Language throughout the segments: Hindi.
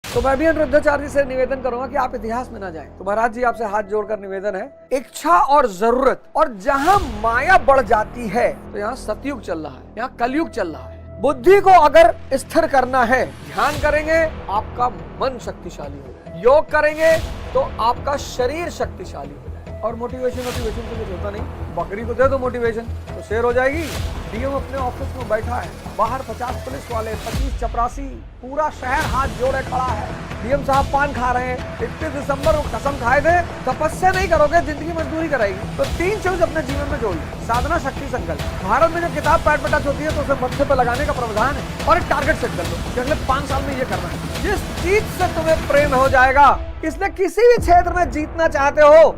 तो मैं भी अनिरुद्धाचार्य से निवेदन करूंगा कि आप इतिहास में ना जाएं। तो महाराज जी आपसे हाथ जोड़कर निवेदन है, इच्छा और जरूरत, और जहां माया बढ़ जाती है तो यहाँ सतयुग चल रहा है, यहाँ कलयुग चल रहा है। बुद्धि को अगर स्थिर करना है, ध्यान करेंगे आपका मन शक्तिशाली हो जाए, योग करेंगे तो आपका शरीर शक्तिशाली हो जाए। और मोटिवेशन से कुछ होता नहीं, बकरी को दे दो मोटिवेशन तो शेर हो जाएगी। डीएम अपने ऑफिस में बैठा है, बाहर 50 पुलिस वाले, 25 चपरासी, पूरा शहर हाथ जोड़े खड़ा है। डीएम साहब पान खा रहे हैं। 31 दिसंबर को कसम खाए थे, तपस्या नहीं करोगे जिंदगी मजदूरी कराएगी। तो 3 चीज अपने जीवन में जोड़ लो, साधना, शक्ति, संकल्प। भारत में जब किताब पैर पे टच होती है तो उसे मत्थे पे लगाने का प्रावधान है और एक टारगेट सेट कर लो कि अगले 5 साल में ये करना है। जिस चीज से तुम्हें प्रेम हो जाएगा, इसलिए किसी भी क्षेत्र में जीतना चाहते हो,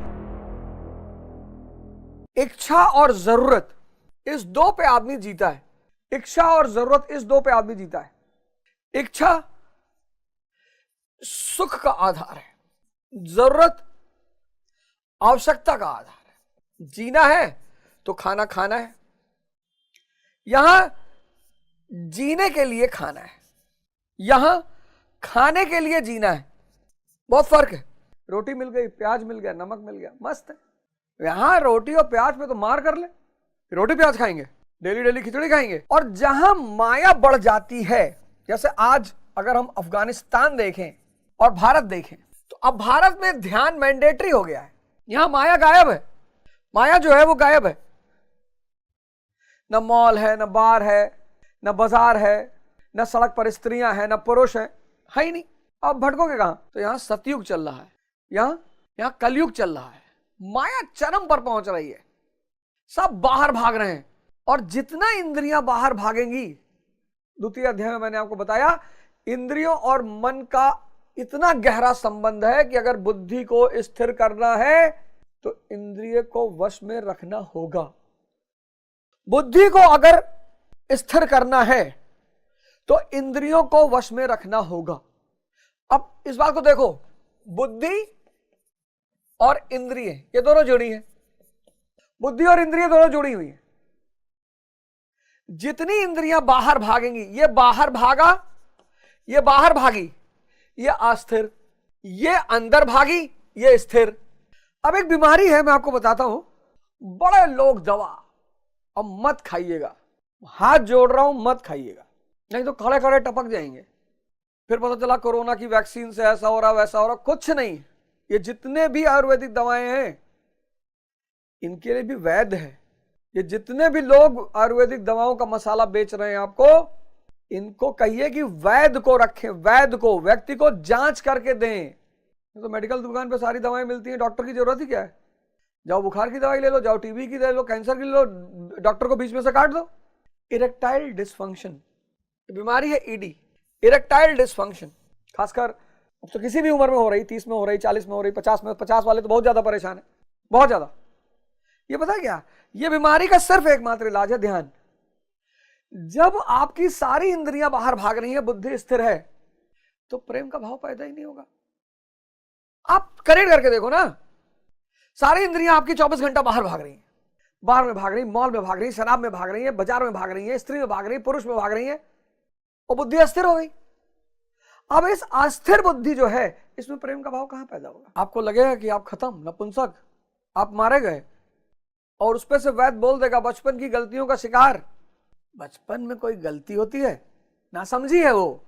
इच्छा और जरूरत इस दो पे आदमी जीता है। इच्छा और जरूरत इस दो पे आदमी जीता है। इच्छा सुख का आधार है, जरूरत आवश्यकता का आधार है। जीना है तो खाना खाना है, यहां जीने के लिए खाना है, यहां खाने के लिए जीना है। बहुत फर्क है। रोटी मिल गई, प्याज मिल गया, नमक मिल गया, मस्त है। यहां रोटी और प्याज पे तो मार कर ले, रोटी प्याज खाएंगे, डेली डेली खिचड़ी खाएंगे। और जहां माया बढ़ जाती है, जैसे आज अगर हम अफगानिस्तान देखें और भारत देखें, तो अब भारत में ध्यान मैंडेटरी हो गया है। यहां माया गायब है, माया जो है वो गायब है। न मॉल है, न बार है, न बाजार है, न सड़क पर स्त्रियां हैं, न पुरुष है ही नहीं। अब भटकोगे कहां? तो यहां सतयुग चल रहा है, यहां कलयुग चल रहा है। माया चरम पर पहुंच रही है, सब बाहर भाग रहे हैं। और जितना इंद्रियां बाहर भागेंगी, द्वितीय अध्याय में मैंने आपको बताया, इंद्रियों और मन का इतना गहरा संबंध है कि अगर बुद्धि को स्थिर करना है तो इंद्रिय को वश में रखना होगा। बुद्धि को अगर स्थिर करना है तो इंद्रियों को वश में रखना होगा। अब इस बात को देखो, बुद्धि और इंद्रिय ये दोनों जुड़ी हैं, बुद्धि और इंद्रिय दोनों जुड़ी हुई हैं। जितनी इंद्रियां बाहर भागेंगी, ये बाहर भागा, ये बाहर भागी, ये अस्थिर, ये अंदर भागी, ये स्थिर। अब एक बीमारी है, मैं आपको बताता हूं, बड़े लोग दवा, अब मत खाइएगा, हाथ जोड़ रहा हूं, मत खाइएगा, नहीं तो खड़े खड़े टपक जाएंगे। फिर पता चला कोरोना की वैक्सीन से ऐसा हो रहा, वैसा हो रहा। कुछ नहीं, ये जितने भी आयुर्वेदिक दवाएं हैं इनके लिए भी वैध है। ये जितने भी लोग आयुर्वेदिक दवाओं का मसाला बेच रहे हैं आपको, इनको कहिए कि वैध को रखें, वैध को, व्यक्ति को जांच करके दें। तो मेडिकल दुकान पे सारी दवाएं मिलती हैं, डॉक्टर की जरूरत ही क्या है? जाओ बुखार की दवाई ले लो, जाओ टीबी की ले लो, कैंसर की ले लो, डॉक्टर को बीच में से काट दो। इरेक्टाइल डिसफंक्शन बीमारी है, ईडी, इरेक्टाइल डिसफंक्शन। खासकर तो किसी भी उम्र में हो रही, 30 में हो रही, 40 में हो रही, 50 में। 50 वाले तो बहुत ज्यादा परेशान है, बहुत ज्यादा। ये पता है क्या, ये बीमारी का सिर्फ एकमात्र इलाज है ध्यान। जब आपकी सारी इंद्रियां बाहर भाग रही हैं, बुद्धि स्थिर है, तो प्रेम का भाव पैदा ही नहीं होगा। आप कनेक्ट करके देखो ना, सारी इंद्रियां आपकी 24 घंटा बाहर भाग रही हैं, बाहर में भाग रही, मॉल में भाग रही, शराब में भाग रही है, बाजार में भाग रही है, स्त्री में भाग रही, पुरुष में भाग रही है, और बुद्धि अस्थिर हो गई। अब इस अस्थिर बुद्धि जो है, इसमें प्रेम का भाव कहां पैदा होगा? आपको लगेगा कि आप खत्म, नपुंसक, आप मारे गए, और उस पर से वैद्य बोल देगा बचपन की गलतियों का शिकार। बचपन में कोई गलती होती है? ना समझी है वो।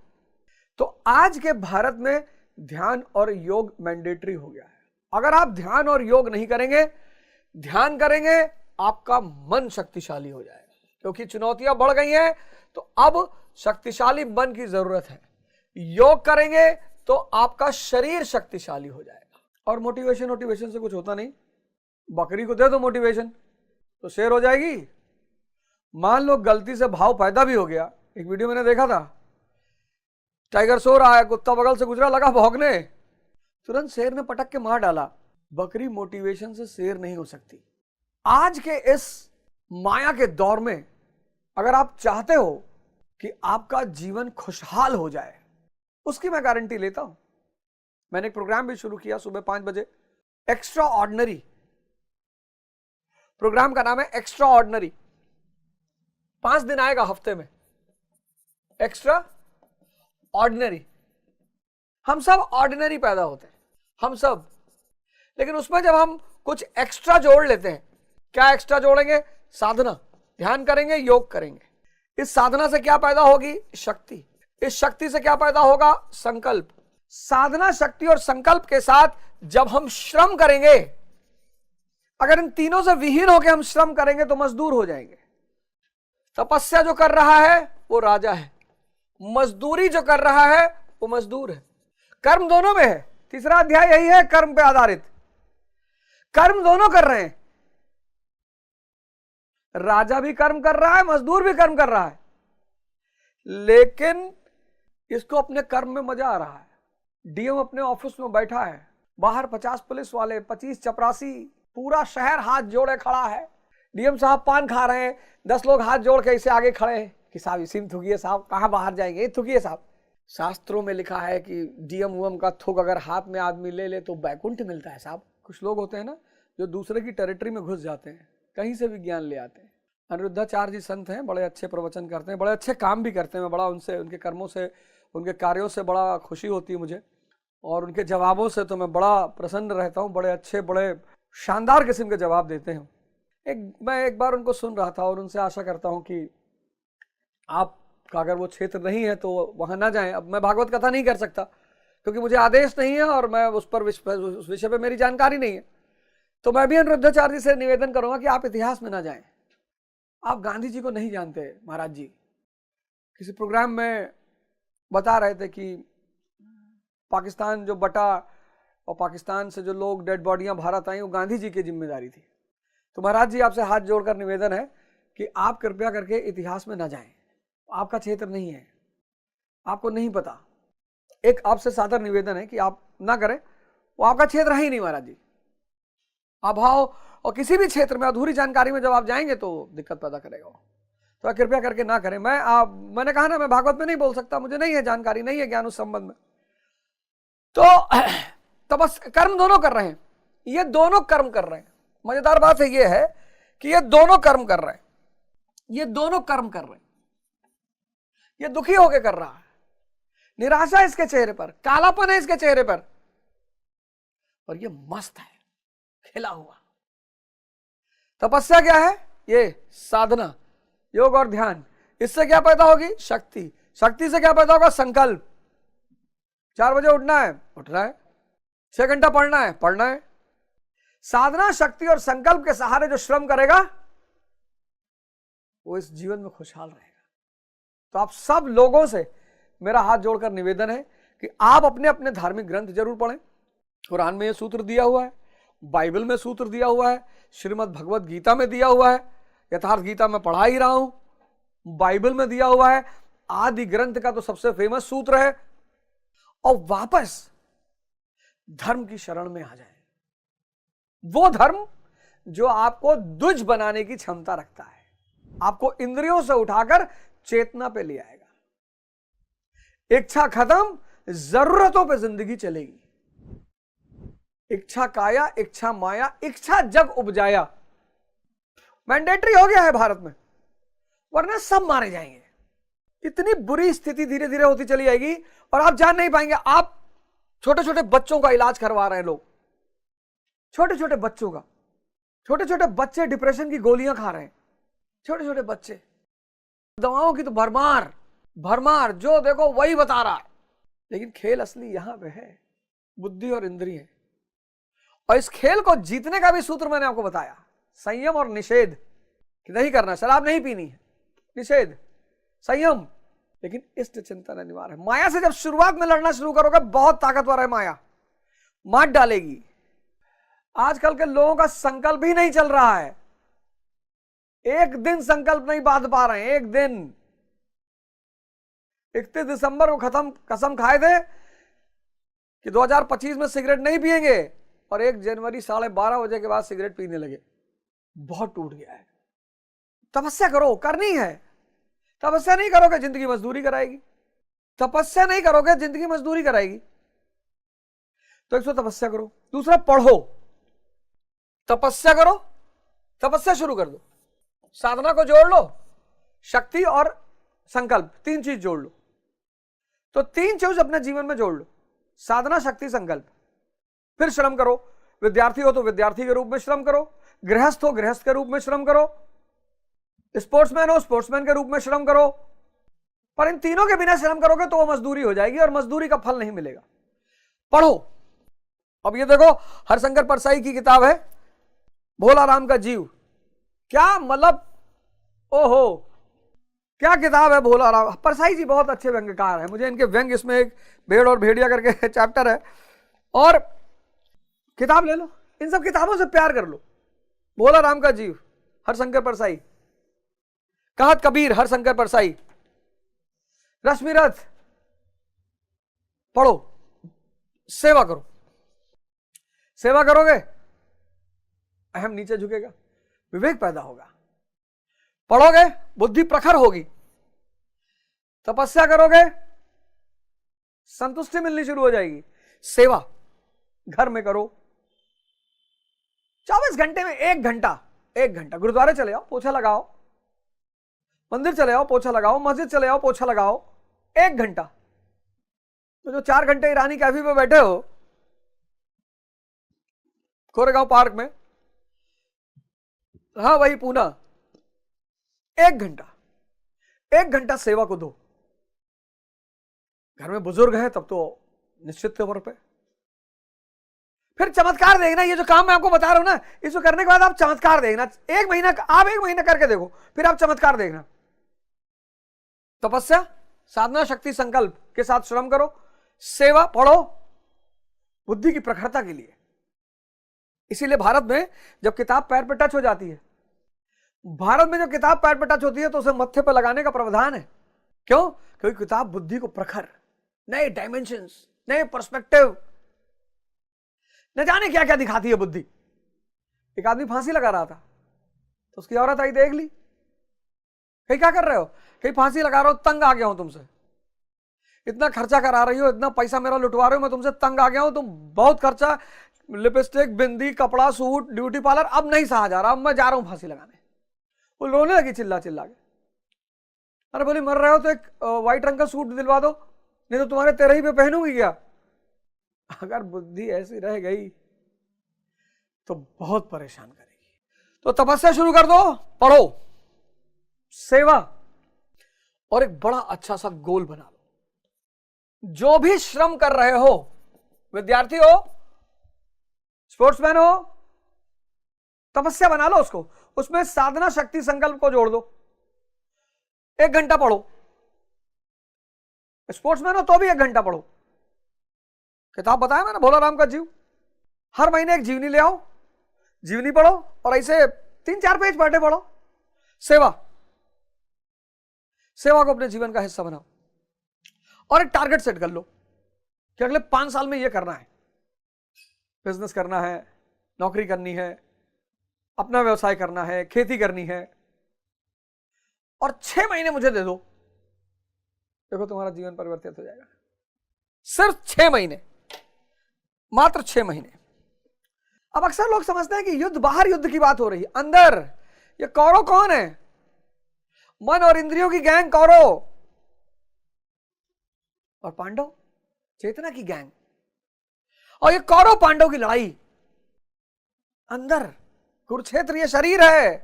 तो आज के भारत में ध्यान और योग मैंडेटरी हो गया है। अगर आप ध्यान और योग नहीं करेंगे, ध्यान करेंगे, आपका मन शक्तिशाली हो जाएगा, क्योंकि चुनौतियां बढ़ गई हैं। तो अब शक्तिशाली मन की जरूरत है। योग करेंगे तो आपका शरीर शक्तिशाली हो जाएगा। और मोटिवेशन से कुछ होता नहीं, बकरी को दे दो मोटिवेशन तो शेर हो जाएगी। मान लो गलती से भाव पैदा भी हो गया, एक वीडियो मैंने देखा था, टाइगर सो रहा है, कुत्ता बगल से गुजरा, लगा भौंकने, तुरंत शेर ने पटक के मार डाला। बकरी मोटिवेशन से शेर नहीं हो सकती। आज के इस माया के दौर में अगर आप चाहते हो कि आपका जीवन खुशहाल हो जाए, उसकी मैं गारंटी लेता हूं। मैंने एक प्रोग्राम भी शुरू किया सुबह 5 बजे, एक्स्ट्रा ऑर्डिनरी। प्रोग्राम का नाम है एक्स्ट्रा ऑर्डिनरी। 5 दिन आएगा हफ्ते में, एक्स्ट्रा ऑर्डिनरी। हम सब ऑर्डिनरी पैदा होते हैं, हम सब। लेकिन उसमें जब हम कुछ एक्स्ट्रा जोड़ लेते हैं, क्या एक्स्ट्रा जोड़ेंगे? साधना, ध्यान करेंगे, योग करेंगे। इस साधना से क्या पैदा होगी? शक्ति। इस शक्ति से क्या पैदा होगा? संकल्प। साधना, शक्ति और संकल्प के साथ जब हम श्रम करेंगे, अगर इन तीनों से विहीन होकर हम श्रम करेंगे तो मजदूर हो जाएंगे। तपस्या जो कर रहा है वो राजा है, मजदूरी जो कर रहा है वो मजदूर है। कर्म दोनों में है। तीसरा अध्याय यही है, कर्म पे आधारित। कर्म दोनों कर रहे हैं, राजा भी कर्म कर रहा है, मजदूर भी कर्म कर रहा है, लेकिन इसको अपने कर्म में मजा आ रहा है। डीएम अपने ऑफिस में बैठा है, बाहर 50 पुलिस वाले, 25 चपरासी, पूरा शहर हाथ जोड़े खड़ा है। डीएम साहब पान खा रहे हैं, 10 लोग हाथ जोड़ के इसे आगे खड़े हैं कि साहब इसी में थूकिए, साहब कहां बाहर जाएंगे, थूकिए साहब। शास्त्रों में लिखा है कि डीएम उम का थूक अगर हाथ में आदमी ले ले तो बैकुंठ मिलता है साहब। कुछ लोग होते हैं ना जो दूसरे की टेरिटरी में घुस जाते हैं, कहीं से भी ज्ञान ले आते हैं। अनिरुद्धाचार्य जी संत हैं, बड़े अच्छे प्रवचन करते हैं, बड़े अच्छे काम भी करते हैं। मैं बड़ा उनसे, उनके कर्मों से, उनके कार्यों से बड़ा खुशी होती है मुझे, और उनके जवाबों से तो मैं बड़ा प्रसन्न रहता हूँ। बड़े अच्छे, बड़े शानदार किस्म के जवाब देते हैं। मैं एक बार उनको सुन रहा था और उनसे आशा करता हूँ कि आपका अगर वो क्षेत्र नहीं है तो वहाँ ना जाएं। अब मैं भागवत कथा नहीं कर सकता क्योंकि मुझे आदेश नहीं है और मैं उस विषय पर मेरी जानकारी नहीं है। तो मैं भी अनिरुद्धाचार्य जी से निवेदन करूंगा कि आप इतिहास में ना जाएं। आप गांधी जी को नहीं जानते महाराज जी। किसी प्रोग्राम में बता रहे थे कि पाकिस्तान जो बटा और पाकिस्तान से जो लोग डेड बॉडियां भारत आई वो गांधी जी की जिम्मेदारी थी। तो महाराज जी आपसे हाथ जोड़कर निवेदन है कि आप कृपया करके इतिहास में ना जाएं, आपका क्षेत्र नहीं है, आपको नहीं पता। एक आपसे सादर निवेदन है कि आप ना करें, वो आपका क्षेत्र है ही नहीं महाराज जी। अभाव और किसी भी क्षेत्र में अधूरी जानकारी में जब आप जाएंगे तो दिक्कत पैदा करेगा वो। तो कृपया करके ना करें। मैंने कहा ना, मैं भागवत में नहीं बोल सकता, मुझे नहीं है जानकारी, नहीं है ज्ञान उस संबंध में। तो बस कर्म दोनों कर रहे हैं, ये दोनों कर्म कर रहे हैं। मजेदार बात है ये है कि ये दोनों कर्म कर रहे हैं, ये दोनों कर्म कर रहे हैं। ये दुखी होकर कर रहा है, निराशा इसके चेहरे पर, कालापन है इसके चेहरे पर, और ये मस्त है, खिला हुआ। तपस्या क्या है? ये साधना, योग और ध्यान। इससे क्या पैदा होगी? शक्ति। शक्ति से क्या पैदा होगा? संकल्प। 4 बजे उठना है, उठना है। 6 घंटा पढ़ना है, पढ़ना है। साधना, शक्ति और संकल्प के सहारे जो श्रम करेगा वो इस जीवन में खुशहाल रहेगा। तो आप सब लोगों से मेरा हाथ जोड़कर निवेदन है कि आप अपने अपने धार्मिक ग्रंथ जरूर पढ़ें। कुरान में यह सूत्र दिया हुआ है, बाइबल में सूत्र दिया हुआ है, श्रीमद् भगवत गीता में दिया हुआ है, यथार्थ गीता में पढ़ा ही रहा हूं, बाइबल में दिया हुआ है, आदि ग्रंथ का तो सबसे फेमस सूत्र है। और वापस धर्म की शरण में आ जाए, वो धर्म जो आपको द्विज बनाने की क्षमता रखता है, आपको इंद्रियों से उठाकर चेतना पे ले आएगा। इच्छा खत्म, जरूरतों पे जिंदगी चलेगी। इच्छा काया, इच्छा माया, इच्छा जग उपजाया मैंडेटरी हो गया है भारत में, वरना सब मारे जाएंगे। इतनी बुरी स्थिति धीरे धीरे होती चली जाएगी और आप जान नहीं पाएंगे। आप छोटे छोटे बच्चों का इलाज करवा रहे हैं लोग, छोटे छोटे बच्चों का। छोटे छोटे बच्चे डिप्रेशन की गोलियां खा रहे हैं, छोटे छोटे बच्चे। दवाओं की तो भरमार भरमार, जो देखो वही बता रहा है। लेकिन खेल असली यहां पे है, बुद्धि और इंद्रिय। और इस खेल को जीतने का भी सूत्र मैंने आपको बताया, संयम और निषेध। कि नहीं करना, शराब नहीं पीनी है, निषेध, संयम। लेकिन इष्ट चिंतन अनिवार्य है। माया से जब शुरुआत में लड़ना शुरू करोगे, बहुत ताकतवर है माया, मार डालेगी। आजकल के लोगों का संकल्प ही नहीं चल रहा है, एक दिन संकल्प नहीं बांध पा रहे हैं। एक दिन 31 दिसंबर को कसम खाए थे कि 2025 में सिगरेट नहीं पिएंगे, और 1 जनवरी 12:30 बजे के बाद सिगरेट पीने लगे। बहुत टूट गया है। तपस्या करो, करनी है। तपस्या नहीं करोगे जिंदगी मजदूरी कराएगी, तपस्या नहीं करोगे जिंदगी मजदूरी कराएगी। तो एक तो तपस्या करो, दूसरा पढ़ो। तपस्या करो, तपस्या शुरू कर दो, साधना को जोड़ लो, शक्ति और संकल्प, 3 चीज जोड़ लो। तो 3 चीज अपने जीवन में जोड़ लो। साधना शक्ति संकल्प। फिर श्रम करो, विद्यार्थी हो तो विद्यार्थी के रूप में श्रम करो, गृहस्थ हो गृहस्थ के रूप में श्रम करो, स्पोर्ट्समैन हो स्पोर्ट्समैन के रूप में श्रम करो। पर इन तीनों के बिना श्रम करोगे तो वो मजदूरी हो जाएगी और मजदूरी का फल नहीं मिलेगा। पढ़ो। अब ये देखो, हरशंकर परसाई की किताब है भोला राम का जीव। क्या मतलब, ओहो क्या किताब है भोला राम। परसाई जी बहुत अच्छे व्यंग्यकार हैं, मुझे इनके व्यंग, इसमें एक भेड़ और भेड़िया करके चैप्टर है, और किताब ले लो, इन सब किताबों से प्यार कर लो। भोला राम का जीव हरशंकर परसाई, कहत कबीर हरशंकर परसाई, रश्मिरथ पढ़ो। सेवा करो, सेवा करोगे अहम नीचे झुकेगा, विवेक पैदा होगा। पढ़ोगे बुद्धि प्रखर होगी, तपस्या करोगे संतुष्टि मिलनी शुरू हो जाएगी। सेवा घर में करो, 24 घंटे में 1 घंटा, 1 घंटा गुरुद्वारे चले आओ, पोछा लगाओ, मंदिर चले आओ, पोछा लगाओ, मस्जिद चले आओ, पोछा लगाओ, 1 घंटा। तो जो 4 घंटे ईरानी कैफे पे बैठे हो कोरेगांव पार्क में, हाँ वही पूना, 1 घंटा, 1 घंटा सेवा को दो। घर में बुजुर्ग हैं तब तो निश्चित तौर पे। फिर चमत्कार देखना, ये जो काम मैं आपको बता रहा हूं ना, इसको करने के बाद आप चमत्कार देखना। आप 1 महीना करके देखो, फिर आप चमत्कार देखना। तपस्या, साधना शक्ति संकल्प के साथ श्रम करो, सेवा, पढ़ो बुद्धि की प्रखरता के लिए। इसीलिए भारत में जब किताब पैर पे टच हो जाती है, भारत में जब किताब पैर पे टच होती है तो उसे मत्थे पे लगाने का प्रावधान है। क्यों? क्योंकि किताब बुद्धि को प्रखर, नए डायमेंशंस, नए पर्सपेक्टिव, न जाने क्या क्या दिखाती है बुद्धि। एक आदमी फांसी लगा रहा था तो उसकी औरत आई, देख ली, कहीं क्या कर रहे हो? कहीं फांसी लगा रहा हो, तंग आ गया हूं तुमसे, इतना खर्चा करा रही हो, इतना पैसा मेरा लुटवा रहे हो, मैं तुमसे तंग आ गया हूं, तुम बहुत खर्चा, लिपस्टिक, बिंदी, कपड़ा, सूट, ब्यूटी पार्लर, अब नहीं सहा जा रहा, अब मैं जा रहा हूं फांसी लगाने। वो रोने लगी चिल्ला चिल्ला के। अरे बोली मर रहे हो तो एक व्हाइट रंग का सूट दिलवा दो, नहीं तो तुम्हारे तेरे ही पे पहनूंगी क्या। अगर बुद्धि ऐसी रह गई तो बहुत परेशान करेगी। तो तपस्या शुरू कर दो, पढ़ो, सेवा, और एक बड़ा अच्छा सा गोल बना लो। जो भी श्रम कर रहे हो, विद्यार्थी हो, स्पोर्ट्समैन हो, तपस्या बना लो उसको, उसमें साधना शक्ति संकल्प को जोड़ दो। 1 घंटा पढ़ो, स्पोर्ट्समैन हो तो भी 1 घंटा पढ़ो। किताब बताया मैंने भोला राम का जीव, हर महीने एक जीवनी ले आओ, जीवनी पढ़ो और ऐसे 3-4 पेज पढ़े पढ़ो। सेवा, सेवा को अपने जीवन का हिस्सा बनाओ और एक टारगेट सेट कर लो कि अगले 5 साल में यह करना है, बिजनेस करना है, नौकरी करनी है, अपना व्यवसाय करना है, खेती करनी है, और 6 महीने मुझे दे दो, देखो तुम्हारा जीवन परिवर्तित हो जाएगा। सिर्फ 6 महीने, मात्र 6 महीने। अब अक्सर लोग समझते हैं कि युद्ध, बाहर युद्ध की बात हो रही है, अंदर ये कौरव कौन है? मन और इंद्रियों की गैंग कौरव, और पांडव चेतना की गैंग। और ये कौरव पांडव की लड़ाई अंदर, कुरुक्षेत्र ये शरीर है,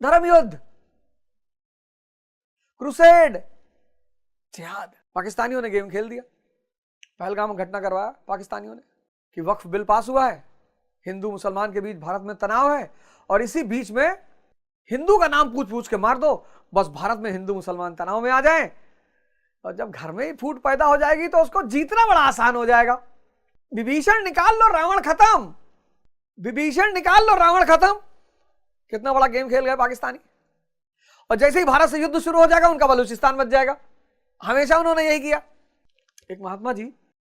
धर्म युद्ध, क्रूसेड, जिहाद। पाकिस्तानियों ने गेम खेल दिया, पहलगाम में घटना करवाया पाकिस्तानियों ने कि वक्फ बिल पास हुआ है, हिंदू मुसलमान के बीच भारत में तनाव है, और इसी बीच में हिंदू का नाम पूछ पूछ के मार दो, बस भारत में हिंदू मुसलमान तनाव में आ जाएं, और जब घर में ही फूट पैदा हो जाएगी तो उसको जीतना बड़ा आसान हो जाएगा। विभीषण निकाल लो, रावण खत्म, विभीषण निकाल लो, रावण खत्म। कितना बड़ा गेम खेल गए पाकिस्तानी। और जैसे ही भारत से युद्ध शुरू हो जाएगा उनका बलूचिस्तान बच जाएगा। हमेशा उन्होंने यही किया। एक महात्मा जी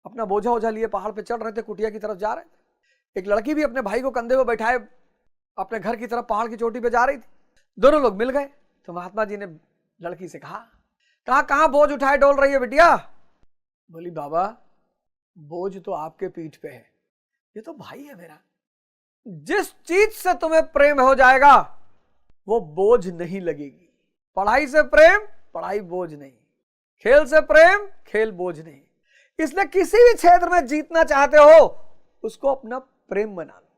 अपना बोझा ओझा लिए पहाड़ पे चढ़ रहे थे, कुटिया की तरफ जा रहे थे। एक लड़की भी अपने भाई को कंधे पे बैठाए अपने घर की तरफ पहाड़ की चोटी पे जा रही थी। दोनों लोग मिल गए तो महात्मा जी ने लड़की से कहा कहां बोझ उठाए डोल रही है बिटिया? बोली बाबा बोझ तो आपके पीठ पे है, ये तो भाई है मेरा। जिस चीज से तुम्हें प्रेम हो जाएगा वो बोझ नहीं लगेगी। पढ़ाई से प्रेम, पढ़ाई बोझ नहीं। खेल से प्रेम, खेल बोझ नहीं। इसलिए किसी भी क्षेत्र में जीतना चाहते हो उसको अपना प्रेम बना लो।